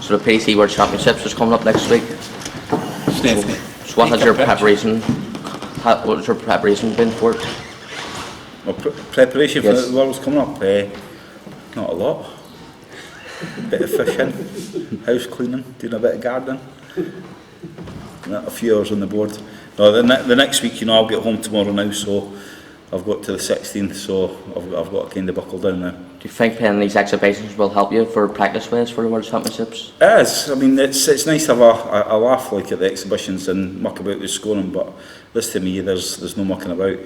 So the PC World Championships is coming up next week. So what has your preparation? What's your preparation been for it? Well, preparation for the World's coming up? Not a lot. Bit of fishing, house cleaning, doing a bit of gardening, a few hours on the board. No, the next week, I'll get home tomorrow now, so I've got to the 16th, so I've got to kind of buckle down now. Do you think playing these exhibitions will help you for practice ways for the World Championships? It is. I mean, it's nice to have a laugh like at the exhibitions and muck about with scoring, but this to me, there's no mucking about.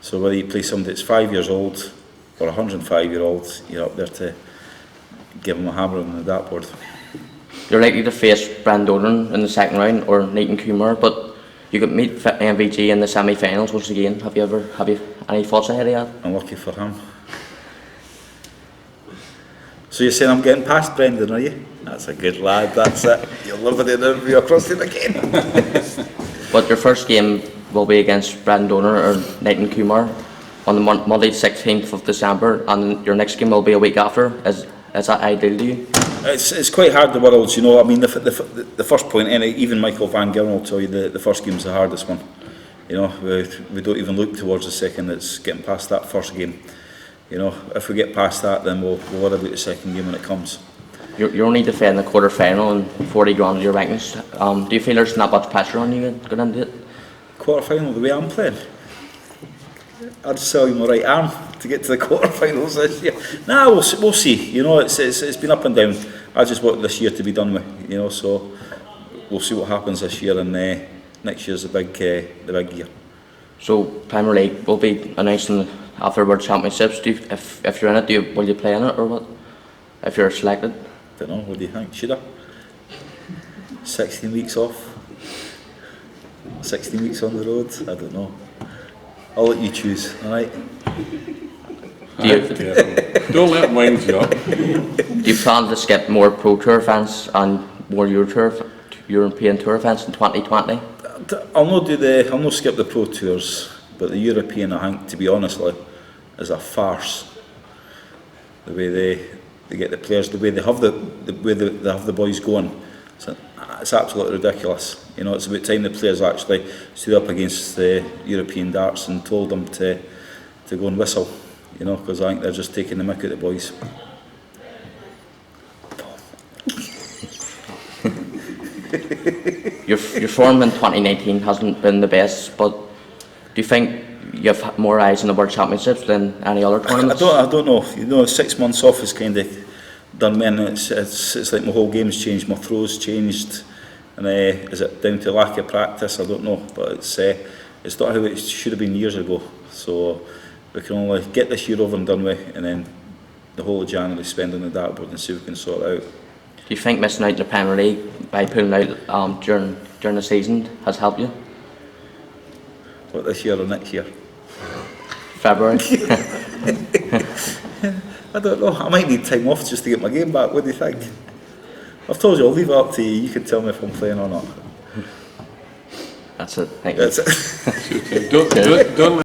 So whether you play somebody that's 5 years old or 105-year-old, you're up there to give them a hammer on the dartboard. You're likely to face Brandoran in the second round or Nathan Kumar, but you could meet MVG in the semi-finals once again. Have you any thoughts ahead of that? Unlucky for him. So you're saying I'm getting past Brendan, are you? That's a good lad, that's it. You'll never do an interview across it again. But your first game will be against Brandoran or Nathan Kumar on the Monday 16th of December, and your next game will be a week after. Is that ideal to you? It's quite hard, the Worlds, I mean, the first point, even Michael Van Gillen will tell you the first game's the hardest one. We don't even look towards the second, it's getting past that first game. If we get past that, then we'll worry about the second game when it comes. You're only defending the quarter-final and 40 grand of your rankings. Do you feel there's not much pressure on you going into it? Quarter-final, the way I'm playing? I'd sell you my right arm to get to the quarter-finals this year. Nah, we'll see. It's been up and down. I just want this year to be done with. So we'll see what happens this year, and next year's the big year. So Premier League will be announced after World Championships. If you're in it, will you play in it or what? If you're selected? Don't know. What do you think? Should I? 16 weeks off. 16 weeks on the road. I don't know. I'll let you choose, alright? Don't let them wind you up. Do you plan to skip more Pro Tour events and more European Tour events in 2020? I'll not skip the Pro Tours, but the European, I think, to be honest, is a farce. The way they get the players, the way they have the boys going, it's absolutely ridiculous. It's about time the players actually stood up against the European darts and told them to go and whistle. Because I think they're just taking the mick out of the boys. Your form in 2019 hasn't been the best, but do you think you have more eyes in the World Championships than any other tournaments? I don't know. 6 months off is kind of done me in. It's like my whole game's changed, my throw's changed, and is it down to lack of practice? I don't know, but it's not how it should have been years ago. So we can only get this year over and done with, and then the whole of January spend on the dartboard and see if we can sort it out. Do you think missing out in the Premier League by pulling out during the season has helped you? What, this year or next year? February. I don't know. I might need time off just to get my game back. What do you think? I've told you, I'll leave it up to you. You can tell me if I'm playing or not. That's it. Thank you. That's it. Don't